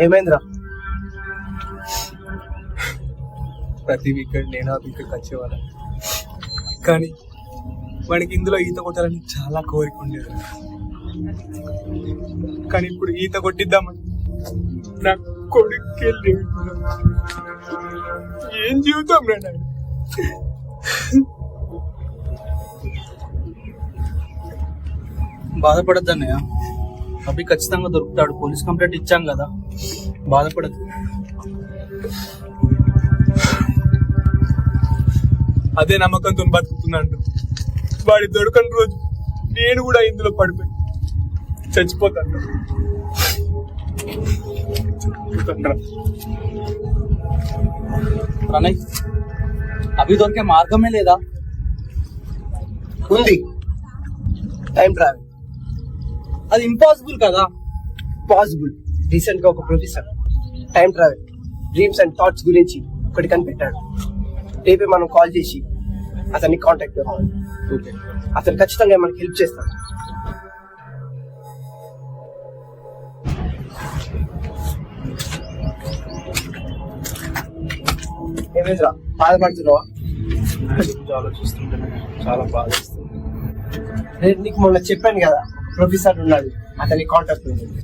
ఏమైందిరా? ప్రతి వీకెండ్ నేను ఆ వీకెండ్కి వచ్చేవాళ్ళం, కానీ వాడికి ఇందులో ఈత కొట్టాలని చాలా కోరిక ఉండేది. కానీ ఇప్పుడు ఈత కొట్టిద్దామని నా కొడుకు ఏం జీవితం రండి. బాధపడద్దు అన్నయ్య, అభి ఖచ్చితంగా దొరుకుతాడు. పోలీస్ కంప్లైంట్ ఇచ్చాం కదా, బాధపడద్దు. అదే నమ్మకంతో బతుకుతున్నాను. వాడి దొరకని రోజు నేను కూడా ఇందులో పడిపోయి చచ్చిపోతాను. ప్రణయ్, అభి దొరికే మార్గమే లేదా? ఉంది, టైం ట్రావెల్. అది ఇంపాసిబుల్ కదా? పాసిబుల్. రీసెంట్ గా ఒక professor time travel, dreams and thoughts గురించి ఒకటి కనిపెట్టాడు. రేపే మనం కాల్ చేసి అతన్ని కాంటాక్ట్ అవ్వాలి. అతను ఖచ్చితంగా మనకి హెల్ప్ చేస్తాడు. ఏమైందిరా, బాధపడుతున్నావా? ఆలోచిస్తుంటే చాలా బాధ. నేను నీకు మొన్న చెప్పాను కదా, ప్రొఫెసర్ ఉన్నాడు, అతన్ని కాంటాక్ట్ అవ్వాలి.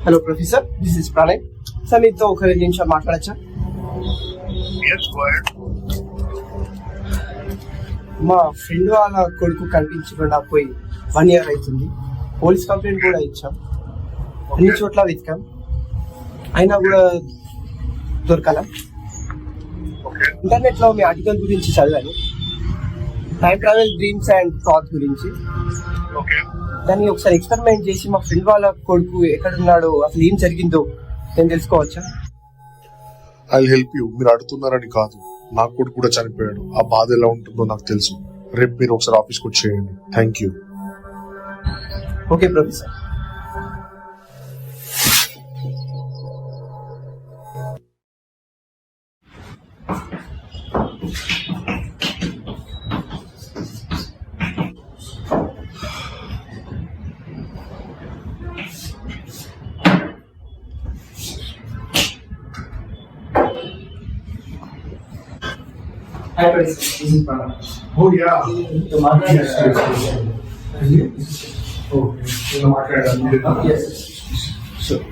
Hello professor, this is Pranay. Sir మీతో ఒక 2 నిమిషాలు మాట్లాడచ్చా? మా ఫ్రెండ్ వాళ్ళ కొడుకు కనిపించకుండా పోయి 1 year అవుతుంది. పోలీస్ కంప్లైంట్ కూడా ఇచ్చాం, అన్ని చోట్ల వెతికాం, అయినా కూడా దొరకాల. ఇంటర్నెట్ లో మీ ఆర్టికల్ గురించి చదివాను, time travel, dreams and thoughts గురించి. దాన్ని ఒకసారి ఎక్స్పెరిమెంట్ చేసి మా ఫ్రెండ్ వాళ్ళ కొడుకు ఎక్కడున్నాడో, అసలు ఏం జరిగిందో నేను తెలుసుకోవచ్చా? I help you. మీరు అడుగుతున్నారని కాదు, నా కొడుకు కూడా చనిపోయాడు. ఆ బాధ ఎలా ఉంటుందో నాకు తెలుసు. రేపు మీరు ఒకసారి ఆఫీస్కి వచ్చేయండి. Thank you. Okay professor. Hi, Prince. This is Pranav. Oh, yeah. The market. Yes. Oh, in the market. Yes. Sure.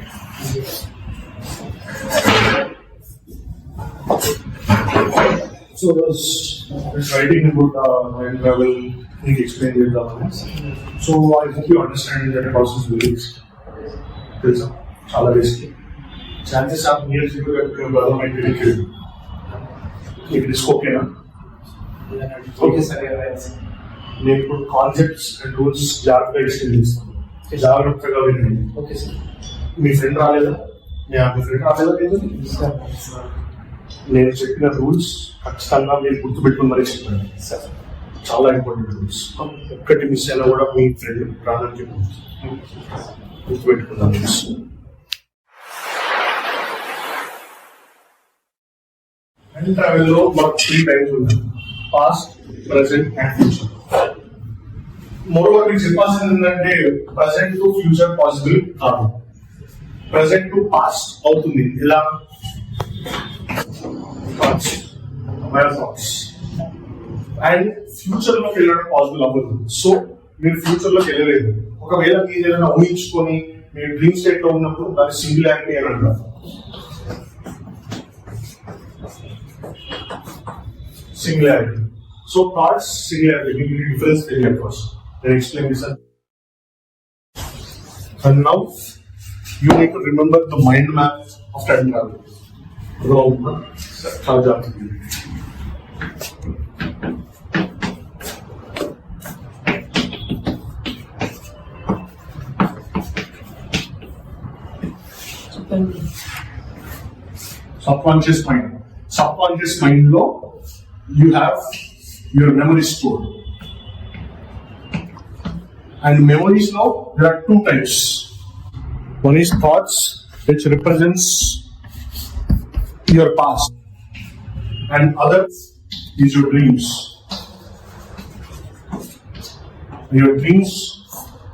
So, I was writing about time travel, he explained it. So, I hope you understand that process will be basically. Chances are near zero that your brother might be killed. It is okay, na? Okay, sir. నేను ఇప్పుడు concepts and rules జాగ్రత్తగా explain చేస్తాను, జాగ్రత్తగా వినండి. Okay sir. మీ friend రాలేదా? మీ friend రాలేదా? లేదు. నేను చెప్పిన రూల్స్ ఖచ్చితంగా మీరు గుర్తుపెట్టుకుని మరీ చెప్పండి సార్. చాలా ఇంపార్టెంట్ రూల్స్. ఒక్కటి మిస్ అయినా కూడా మీ ఫ్రెండ్ ప్రాణానికి గుర్తుపెట్టుకున్న రూల్స్. టైం ట్రావెల్లో మాకు 3 టైమ్స్ ఉన్నాయి: past, present and future. Moreover మీకు చెప్పాల్సింది ఏంటంటే, ప్రెసెంట్ టు ఫ్యూచర్ పాసిబుల్ కాదు, ప్రెసెంట్ టు పాస్ట్ అవుతుంది. ఇలా థాట్స్ అండ్ ఫ్యూచర్ లోకి వెళ్ళడం పాసిబుల్ అవ్వదు. సో మీరు ఫ్యూచర్ లోకి వెళ్ళలేదు. ఒకవేళ మీరు ఏదైనా ఊహించుకొని మీరు డ్రీమ్ స్టేట్ లో ఉన్నప్పుడు దాన్ని సింగులారిటీ అని అంటారు. సింగులారిటీ. సో థాట్స్ సింగులారిటీ, మీకు డిఫరెన్స్ తెలియదు first. Then explain this. And now you need to remember the mind map of time travel. Subconscious mind. Subconscious mind lo you have your memory stored. And memories now there are two types. One is thoughts, which represents your past, and other is your dreams. Your dreams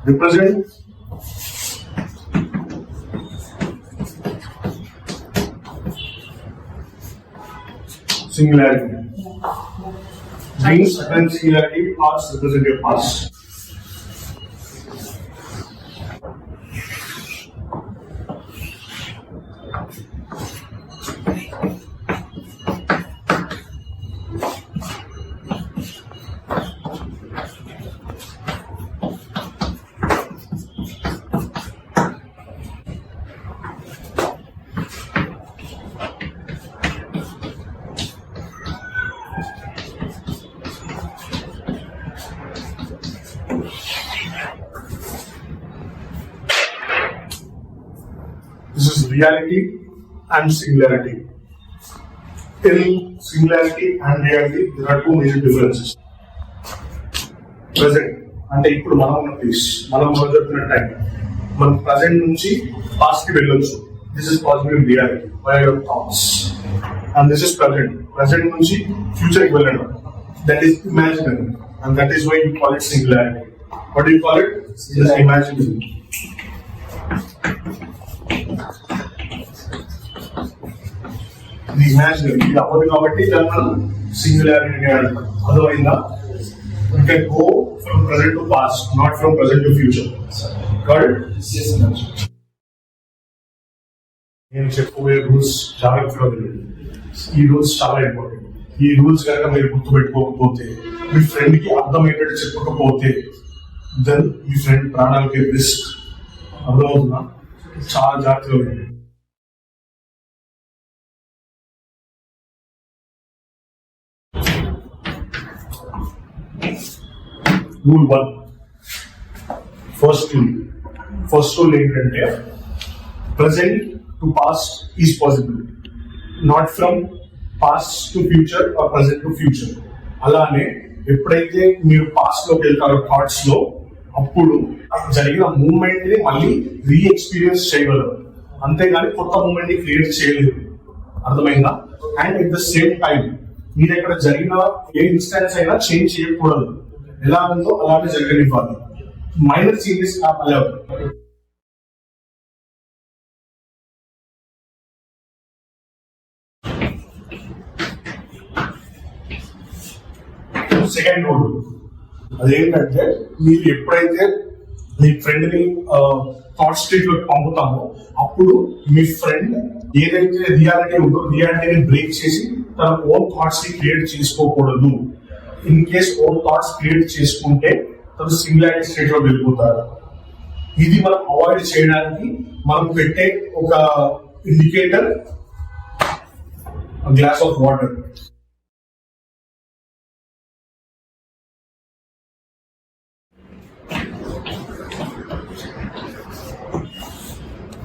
represent singularity. Dreams and singularity, past represent your past. This is reality and singularity. In singularity and reality, there are two major differences. Present, అంటే ఇప్పుడు మనం ఉన్న place, మనం మొదలుపెట్టిన time, మన present నుంచి past కి వెళ్ళొచ్చు. This is possible in reality by your thoughts. And this is present, present నుంచి ఫ్యూచర్ కి వెళ్ళడం. That is imaginary, and that is why you call it singularity. What you call it? Imaginary. ఇది imaginary, ఇది అవ్వదు కాబట్టి దాన్ని మనం singularity అంటాం. అర్థమైందా? You can go from present to past, not from present to future. Got it? Yes, sir. నేను చెప్పబోయే రూల్స్ చాలా ఇంపార్టెంట్. ఈ రూల్స్ చాలా ఇంపార్టెంట్. ఈ రూల్స్ కనుక మీరు గుర్తుపెట్టుకోకపోతే, మీ ఫ్రెండ్ కి అర్థమయ్యేటట్టు చెప్పకపోతే, దెన్ మీ ఫ్రెండ్ ప్రాణాలకి రిస్క్. అర్థమవుతుందా? చాలా జాగ్రత్తగా ఉంది. రూల్ 1, ఫస్ట్ రూల్ ఏంటంటే present to past is possible, not from past to future or present to future. అలానే ఎప్పుడైతే మీరు పాస్ట్ లోకి వెళ్తారో థాట్స్ లో, అప్పుడు జరిగిన మూమెంట్ ని మళ్ళీ ఎక్స్పీరియన్స్ చేయగలరు, అంతేగాని కొత్త మూమెంట్ ని క్రియేట్ చేయలేదు. అర్థమైందా? And at the same time మీ దగ్గర జరిగిన ఏ ఇన్స్టెన్స్ అయినా చేంజ్ చేయకూడదు. ఎలా ఉందో అలాగే జరగనివ్వాలి. Minor changes allow. Second rule అదేంటంటే, మీరు ఎప్పుడైతే మీ ఫ్రెండ్ ని థాట్ స్టేట్ లో పంపుతామో, అప్పుడు మీ ఫ్రెండ్ ఏదైతే రియాలిటీ ఉందో రియాలిటీని బ్రేక్ చేసి తన ఓన్ థాట్స్ ని క్రియేట్ చేసుకోకూడదు. In case own thoughts create చేసుకుంటే తను సింగులారిటీ స్టేట్ లో వెళ్ళిపోతారు. ఇది మనం అవాయిడ్ చేయడానికి మనం పెట్టే ఒక indicator glass of water.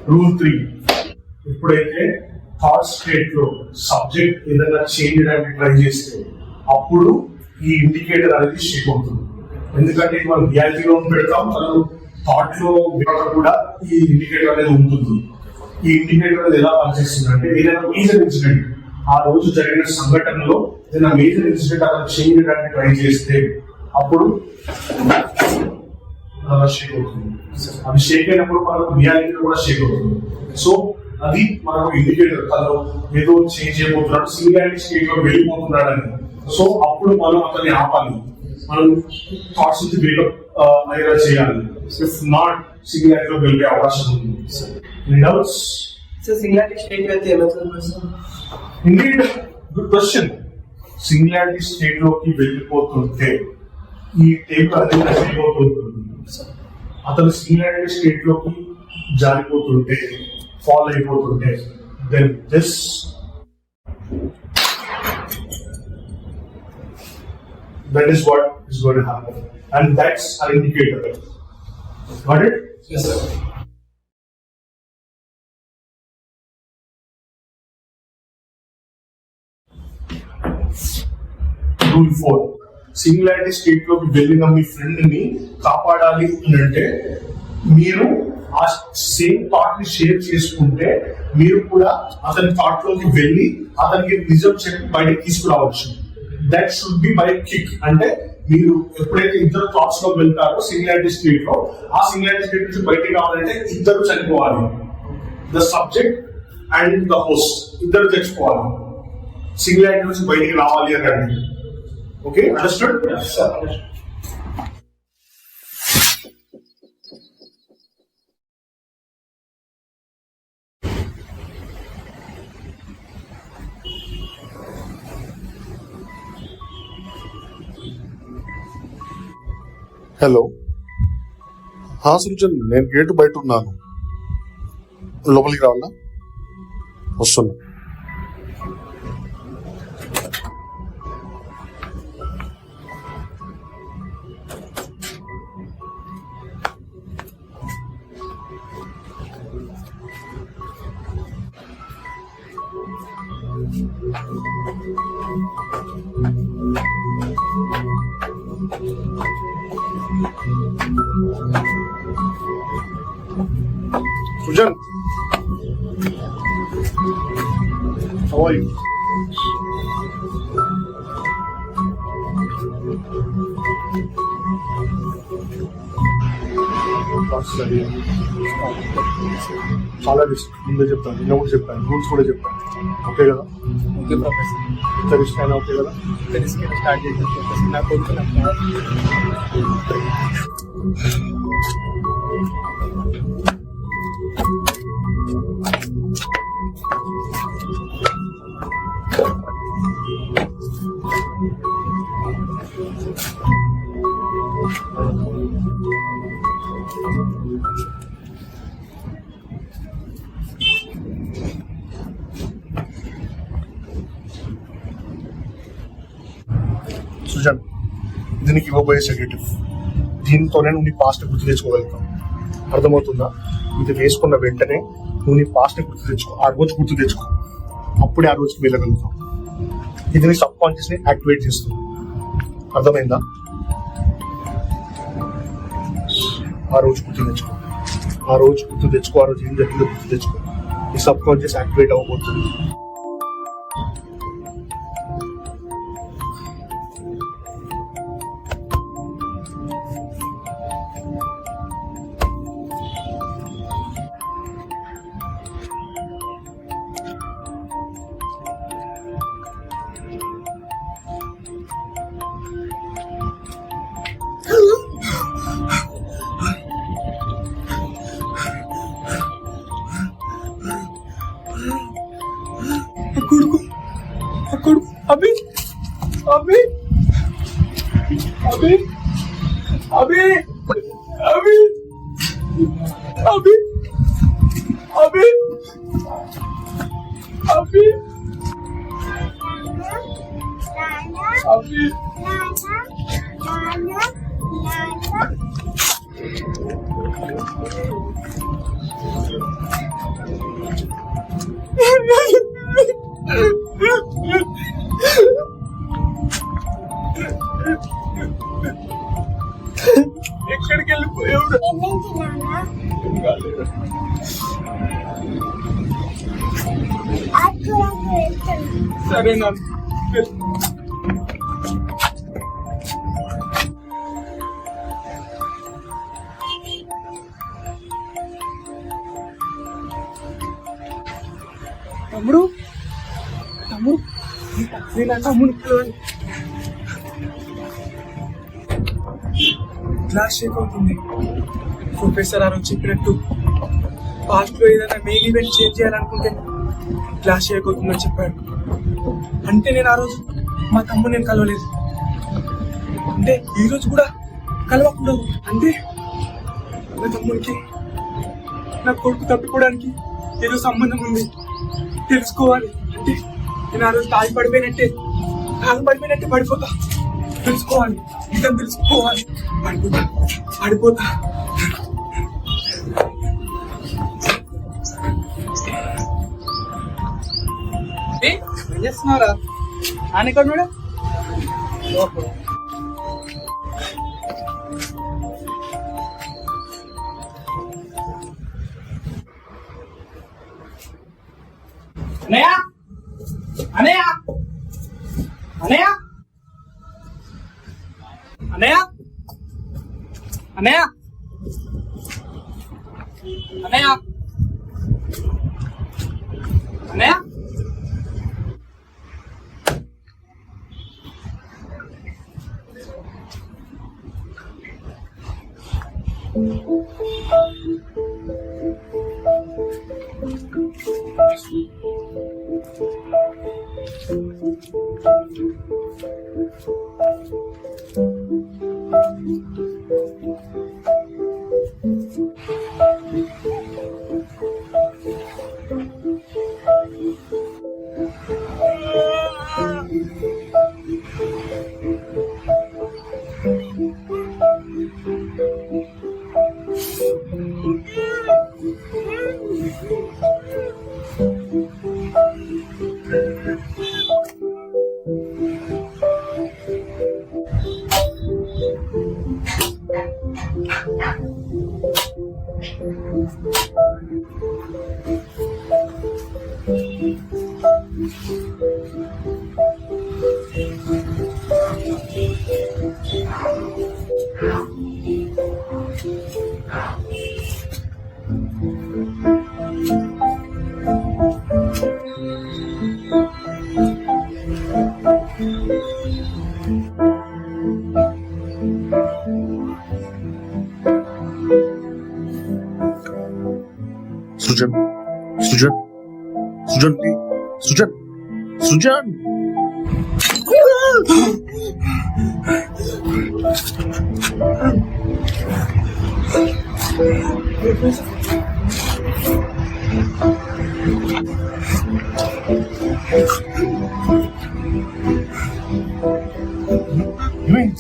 Rule 3, ఎప్పుడైతే థాట్ స్టేట్ లో సబ్జెక్ట్ ఏదైనా చేంజ్ చేయడానికి ట్రై చేస్తే, అప్పుడు ఈ ఇండికేటర్ అనేది షేక్ అవుతుంది. ఎందుకంటే మనం రియాలిటీలో పెడతాం, మనం థాట్ లో కూడా ఈ ఇండికేటర్ అనేది ఉంటుంది. ఈ ఇండికేటర్ అనేది ఎలా పనిచేస్తుంది అంటే, ఏదైనా మేజర్ ఇన్సిడెంట్, ఆ రోజు జరిగిన సంఘటనలో ఏదైనా మేజర్ ఇన్సిడెంట్ అలా చేంజ్ చేయడానికి ట్రై చేస్తే, అప్పుడు షేక్ అవుతుంది. అది షేక్ అయినప్పుడు మనకు రియాలిటీ కూడా షేక్ అవుతుంది. సో అది మనకు ఇండికేటర్, తను ఏదో చేంజ్ చేయబోతున్నాడు, సింగులారిటీ స్టేట్ లో వెళ్ళిపోతున్నాడు అని. సో అప్పుడు మనం అతన్ని ఆపాలి, మనం థాట్స్ నుంచి బ్రేకప్ అయ్యేలా చేయాలి. ఇఫ్ నాట్, సింగులారిటీలో వెళ్ళే అవకాశం ఉంది. డౌట్స్? సింగులారిటీ స్టేట్ అయితే ఏమవుతుంది? Indeed, good question. Singularity state లోకి వెళ్ళిపోతుంటే ఈ టేప్ అనేది ప్రెస్ అవుతుంటుంది. అతను సింగులారిటీ స్టేట్ లోకి జారిపోతుంటే, ఫాల్ అయిపోతుంటే, then this that is what is going to happen, and that's an indicator. Got it? Yes, sir. Rule 4. Singularity state లోకి వెళ్ళిన మీ ఫ్రెండ్ ని కాపాడాలి అని అంటే మీరు ఆ సేమ్ థాట్ ని షేర్ చేసుకుంటే మీరు కూడా అతని థాట్ లోకి వెళ్ళి అతనికి నిజం చెప్పి బయటకు తీసుకురావచ్చు. That should be by kick. అంటే మీరు ఎప్పుడైతే ఇద్దరు థాట్స్ లో వెళ్తారో సింగులారిటీ స్టేట్ లో, ఆ సింగులారిటీ స్టేట్ నుంచి బయటకు రావాలంటే ఇద్దరు చనిపోవాలి. The subject and the host ఇద్దరు చచ్చిపోవాలి. సింగులారిటీ నుంచి బయటికి రావాలి అని అంటే. Okay, understood? హలో, సృజన్, నేను గేటు బయట ఉన్నాను. లోపలికి రావాలా? వస్తున్నా. Sujan, how are you? చాలా ముందే చెప్తాను, నిన్న కూడా చెప్పాను, రూల్స్ కూడా చెప్పాను. ఓకే కదా? Okay professor. ఇంత రిస్క్ అయినా ఓకే కదా? తెలుసుకుని స్టార్ట్ చేద్దాం ప్రొఫెసర్. నాకు కొంచెం సుజన్, ఇది నీకు ఇవ్వబోయే సెక్యూరిటీ. దీంతోనే నువ్వు నీ పాస్ట్ గుర్తు తెచ్చుకోగలుగుతావు. అర్థమవుతుందా? ఇది వేసుకున్న వెంటనే నువ్వు నీ పాస్ట్ గుర్తు తెచ్చుకో, ఆ రోజు గుర్తు తెచ్చుకో, అప్పుడే ఆ రోజుకి వెళ్ళగలుగుతావు. ఇది నీ సబ్ కాన్షియస్ ని యాక్టివేట్ చేస్తుంది. అర్థమైందా? ఆ రోజు గుర్తు తెచ్చుకో, ఆ రోజు గుర్తు తెచ్చుకో, ఆ రోజు ఏం జరిగిందో గుర్తు తెచ్చుకో. నీ సబ్ కాన్షియస్ యాక్టివేట్ అవ్వబోతుంది. अभी अभी अभी अभी अभी अभी अभी अभी अभी ఎక్కడికి వెళ్ళిపోయాడు? సరే నాన్న. తమ్ముడు తమ్ముడు నేను తమ్ముడు క్లాస్ షేక్ అవుతుంది. ప్రొఫెసర్ ఆ రోజు చెప్పినట్టు పాస్ట్ లో ఏదైనా మెయిన్ ఈవెంట్ చేంజ్ చేయాలనుకుంటే క్లాస్ షేక్ అవుతుందని చెప్పాడు. అంటే నేను ఆ రోజు మా తమ్ముడు నేను కలవలేదు. అంటే ఈ రోజు కూడా కలవకుండా అంటే నా తమ్ముడికి నా కొడుకు తప్పిపోవడానికి ఏదో సంబంధం ఉంది, తెలుసుకోవాలి. అంటే నేను ఆ రోజు తాగి పడిపోయినట్టే పడిపోతా, తెలుసుకోవాలి, నిజం తెలుసుకోవాలి. పడిపోతా. ఏం చేస్తున్నారా? ఆయన ఎక్కడ ఉన్నాడు? అనయ్య అనయ్య అనయ్య అనయ్య అనయ్య అనయ్య అనయ్య సృజన్ సృజన్ సృజన్ సృజన్ సృజన్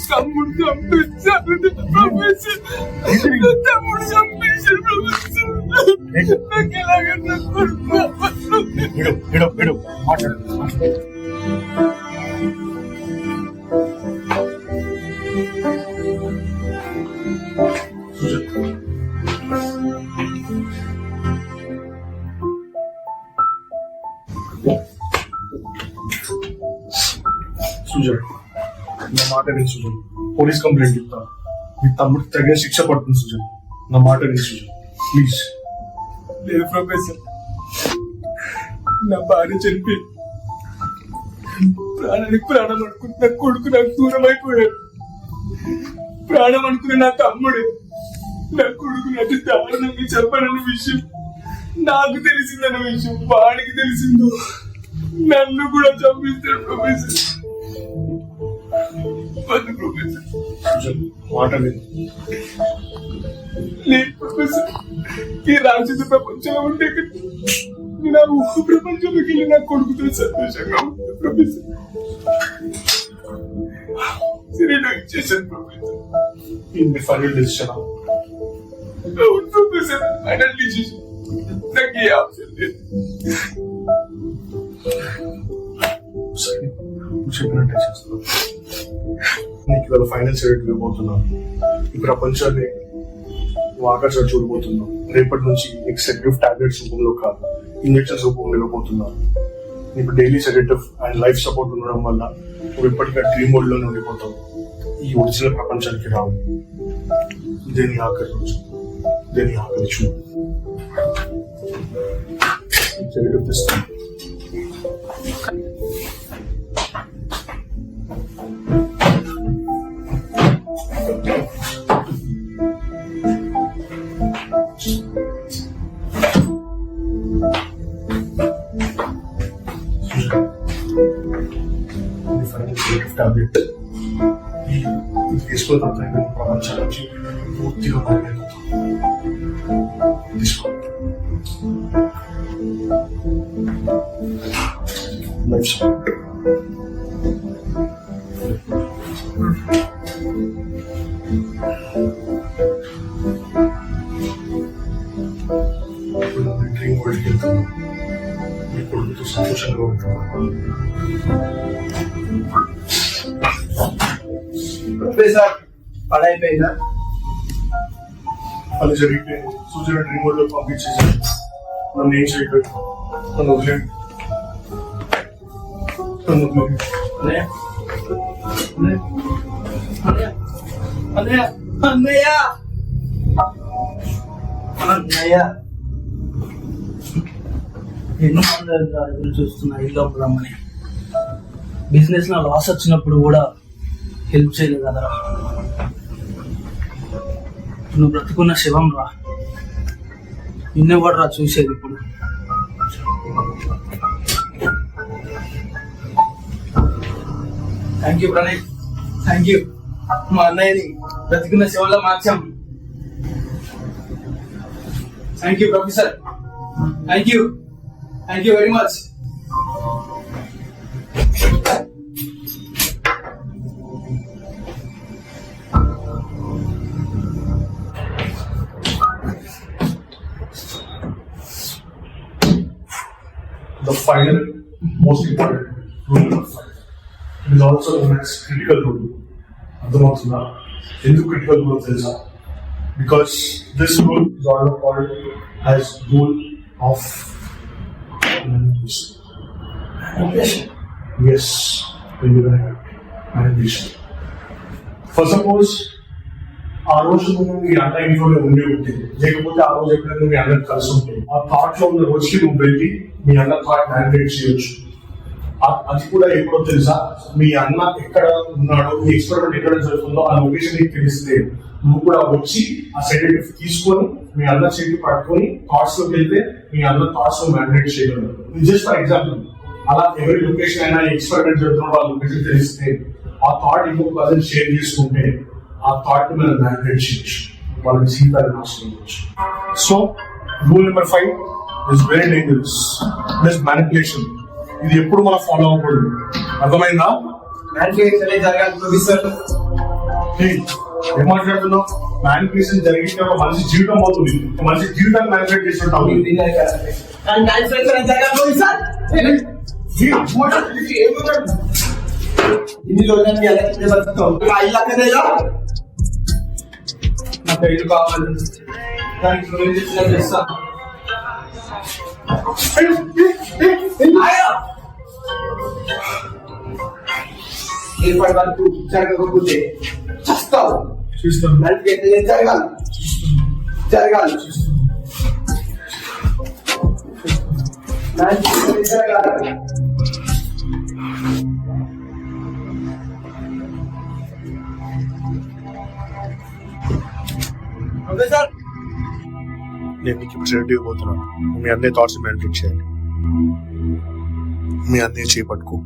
తమ్ముడు చంపించాడు ప్రొఫెసర్. తమ్ముడు చంపించాడు ప్రొఫెసర్. నాకు ఎలాగన్నా సుజన్ నా మాట విని సుజన్, పోలీస్ కంప్లైంట్ ఇస్తా. మీ తమ్ముడికి తగిన శిక్ష పడుతుంది సుజన్, నా మాట విని సుజన్ ప్లీజ్. లేదు ప్రొఫెసర్, నా భార్య చనిపోయి ప్రాణానికి ప్రాణం అనుకుంటున్న కొడుకు నాకు దూరం అయిపోయాడు. ప్రాణం అనుకున్న నా తమ్ముడు నా కొడుకు నాకు దారుణంగా చెప్పనన్న విషయం నాకు తెలిసిందన్న విషయం వాడికి తెలిసిందో నన్ను కూడా చంపిస్తాడు ప్రొఫెసర్. ప్రొఫెసర్ సుజన్ మాట విని. లేదు ప్రొఫెసర్, ఈ రాక్షస ప్రపంచంలో ఉంటే నా ఊహ ప్రపంచంలోకి వెళ్ళి నా కొడుకుతో సంతోషంగా ఉంది ప్రొఫెసర్. సరే నాకు ఇచ్చేసాను ప్రొఫెసర్. ఇది ఫైనల్ డెసిషన్. అవును ప్రొఫెసర్, ఫైనల్ డిసిషన్. నాకు ఏ ఆప్షన్ లేదు. సరే చెప్పినట్టే చేస్తాను. నీకు ఇవాళ ఫైనల్ సెలెక్ట్ ఇవ్వబోతున్నాను. ఈ ప్రపంచాన్ని నువ్వు ఆకర్షణ చూడబోతున్నావు. రేపటి నుంచి నీకు సెడేటివ్ టాబ్లెట్స్ రూపంలో కాదు, ఇంజెక్షన్స్ రూపంలో ఇవ్వబోతున్నాను. నీకు daily sedative and life support ఉండడం వల్ల నువ్వు ఎప్పటికీ డ్రీమ్ వరల్డ్ లోనే ఉండిపోతావు. ఈ ఒరిజినల్ ప్రపంచానికి రావు. ఇదే నీ ఆఖరి రోజు, ఇదే నీ ఆఖరి చూడు. సెడేటివ్ తెస్తాను. టాబ్లెట్ ఇది తీసుకున్న తర్వాత ప్రపంచానికి పూర్తిగా మారిపోతాం. తీసుకో లైఫ్ సపోర్ట్. డ్రీమ్ వరల్డ్కి వెళ్తున్నాం. మీ కొడుకుతో సంతోషంగా ఉంటున్నాను. ప్రొఫెసర్ పడైపోయిందా? అది జరిగితే సూచన డ్రీమ్ వరల్డ్ లో పంపించేసాను. నన్ను ఏం చేయగలరు? నన్ను వదిలేండి. నన్ను వదిలేండి. అన్నయ్య అన్నయ్య అన్నయ్య ఎన్నో మంది ఎదురు చూస్తున్నా ఇల్లు అమ్ముదామని. బిజినెస్ లో లాస్ వచ్చినప్పుడు కూడా హెల్ప్ చేయలేదు కదరా. నువ్వు బ్రతుకున్న శివం రా, నిన్నెవడరా చూసేది ఇప్పుడు. Thank you Pranay, thank you. మా అన్నయ్యని బ్రతుకున్న శివంలో మార్చాం. Thank you professor, thank you, thank you very much. The final, most important rule number 5. It is also known as critical rule. అర్థమవుతుందా? ఎందుకు critical rule తెలుసా? Because this rule is also called as rule of manipulation. Yes, very right. Manipulation. For suppose ఆ రోజు నువ్వు మీ అన్న ఇంట్లోనే ఉండి ఉంటే, లేకపోతే ఆ రోజు ఎప్పుడైనా నువ్వు మీ అన్నకు కలిసి ఉంటే, ఆ థాట్ లో ఉన్న రోజుకి నువ్వు వెళ్ళి మీ అన్న థాట్ మ్యానిపులేట్ చేయొచ్చు. అది కూడా ఎప్పుడో తెలుసా? మీ అన్న ఎక్కడ ఉన్నాడో, మీ ఎక్స్పెరిమెంట్ ఎక్కడ జరుగుతుందో ఆ లొకేషన్ నీకు తెలిస్తే నువ్వు కూడా వచ్చి ఆ సెడేటివ్ తీసుకొని మీ అన్న చేతి పట్టుకొని థాట్స్ లోకి వెళ్తే మీ అన్న థాట్స్ లో మ్యానిపులేట్ చేయగలరు. జస్ట్ ఫర్ ఎగ్జాంపుల్, అలా ఎవరి లొకేషన్ అయినా ఎక్స్పెరిమెంట్ జరుగుతున్న ఆ లొకేషన్ తెలిస్తే ఆ థాట్ ఇంకొక పర్సన్ షేర్ చేసుకుంటే ఆ థాట్ ని మనం మ్యానిపులేట్ చేయొచ్చు, వాళ్ళకి జీవితాన్ని నాశనం చేయొచ్చు. So rule number 5 is very dangerous. Plus manipulation, ఇది ఎప్పుడు మనం ఫాలో అవ్వకూడదు. అర్థమైందా? మ్యానిపులేషన్ జరగాలి ప్రొఫెసర్. ఏం మాట్లాడుతున్నావు? మ్యానిపులేషన్ జరిగితే ఒక మనిషి జీవితం పోతుంది, మనిషి జీవితాన్ని మ్యానిపులేట్ చేసినట్టు అవుతుంది. నాకు ఇల్లు కావాలి, దానికి నువ్వు ఏం చేసినా చేస్తా. ఇప్పటి వరకు జరగకపోతే చస్తావు. చూస్తాను. మ్యానిపులేషన్ జరగాలి, జరగాలి, మ్యానిపులేషన్ జరగాలి. ప్రొఫెసర్ నేను నీకు ఇప్పుడు సెడేటివ్ పోతున్నాను. మీ అన్నయ్య థాట్స్ మ్యానిపులేట్ చేయాలి. మీ అన్నయ్య చేపట్టుకో.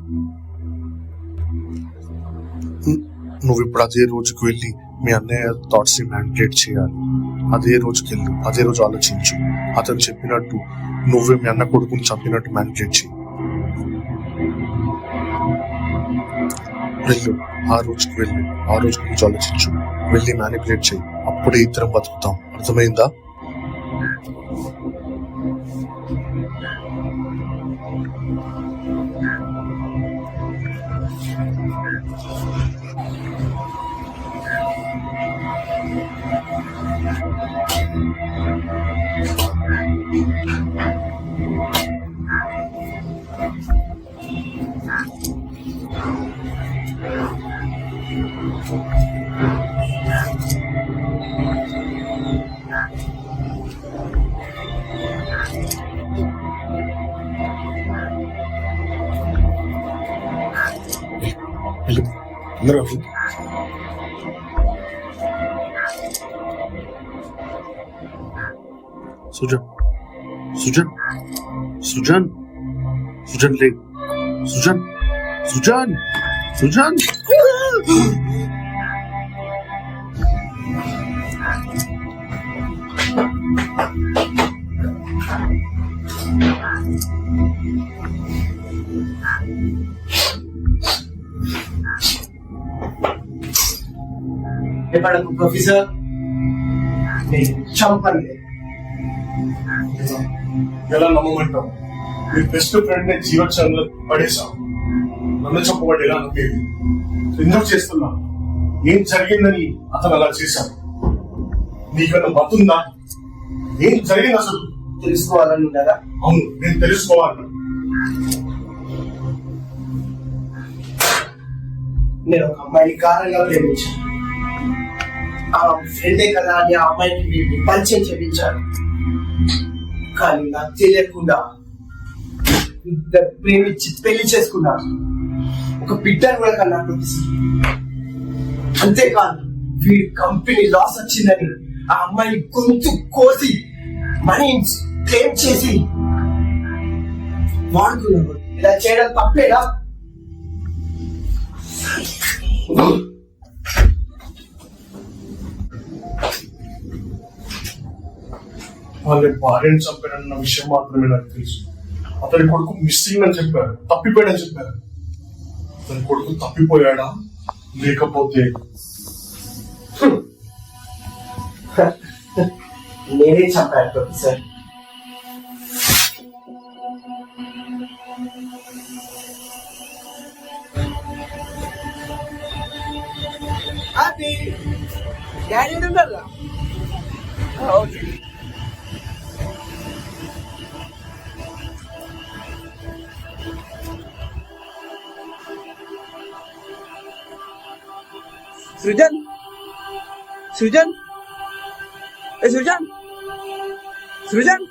నువ్వు ఇప్పుడు అదే రోజుకి వెళ్ళి మీ అన్నయ్య థాట్స్ ని మ్యానిపులేట్ చేయాలి. అదే రోజుకి వెళ్ళు, అదే రోజు ఆలోచించు. అతను చెప్పినట్టు నువ్వే మీ అన్న కొడుకుని చంపినట్టు మ్యానిపులేట్ చేయి. వెళ్ళు, ఆ రోజుకి వెళ్ళు, ఆ రోజు గురించి ఆలోచించు, వెళ్ళి మ్యానిపులేట్ చేయి. అప్పుడే ఇద్దరం బతుకుతాం. అర్థమైందా? అందరూ సుజన్, సుజన్, సుజన్, సుజన్ లే, సుజన్, సుజన్, సుజన్. ఎప్పటికు ప్రొఫెసర్ నేను చంపండి. ఎలా నమ్మమంటావు? మీ బెస్ట్ ఫ్రెండ్ ని జీవోత్సవంలో పడేశావు. నన్ను చెప్పబడి ఎలా నమ్మేది? ఎందుకు చేస్తున్నా? ఏం జరిగిందని అతను అలా చేశాడు? నీకన్నా మతుందా? ఏం జరిగింది అసలు? తెలుసుకోవాలని ఉండదా? అవును, నేను తెలుసుకోవాలి. నేను ఒక అమ్మాయిని కారణంగా ప్రేమించాను. ఆ ఫ్రెండే కదా అని ఆ అమ్మాయికి వీడిని పరిచయం చేయించాను. కానీ నాకు తెలియకుండా ఇద్దరు ప్రేమించి పెళ్లి చేసుకున్నాను. ఒక బిడ్డను కూడా కన్నా ప్రొఫెసర్. అంతేకాదు వీడి కంపెనీ లాస్ వచ్చిందని ఆ అమ్మాయిని గొంతు కోసి మనీ క్లెయిమ్ చేసి వాడుకున్నాడు. ఇలా చేయడం తప్పేనా? వాళ్ళ భార్యను చంపారన్న విషయం మాత్రమే నాకు తెలుసు. అతని కొడుకు మిస్సింగ్ అని చెప్పారు, తప్పిపోయాడని చెప్పారు. అతని కొడుకు తప్పిపోయాడా లేకపోతే నేనే చంపాను ప్రొఫెసర్. అది డాడీ ఉన్నారా? ఓకే. సృజన్, సృజన్, ఏ సృజన్, సృజన్.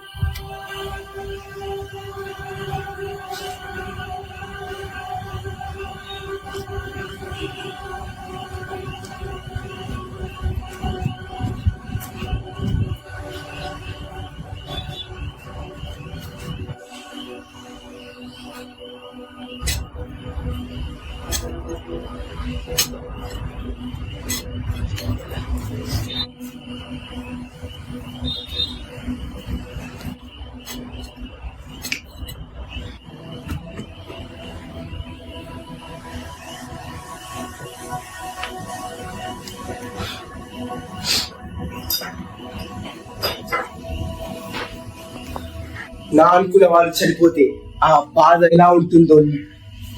నా అనుకున్న వాళ్ళు చనిపోతే ఆ బాధ ఎలా ఉంటుందో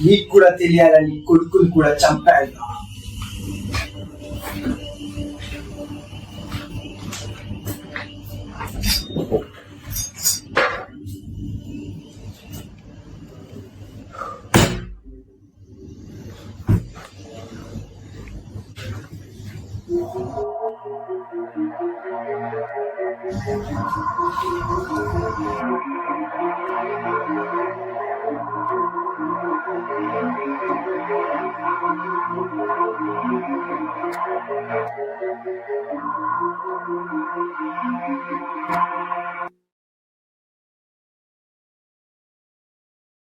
నీకు కూడా తెలియాలని కొడుకుని కూడా చంపాడు.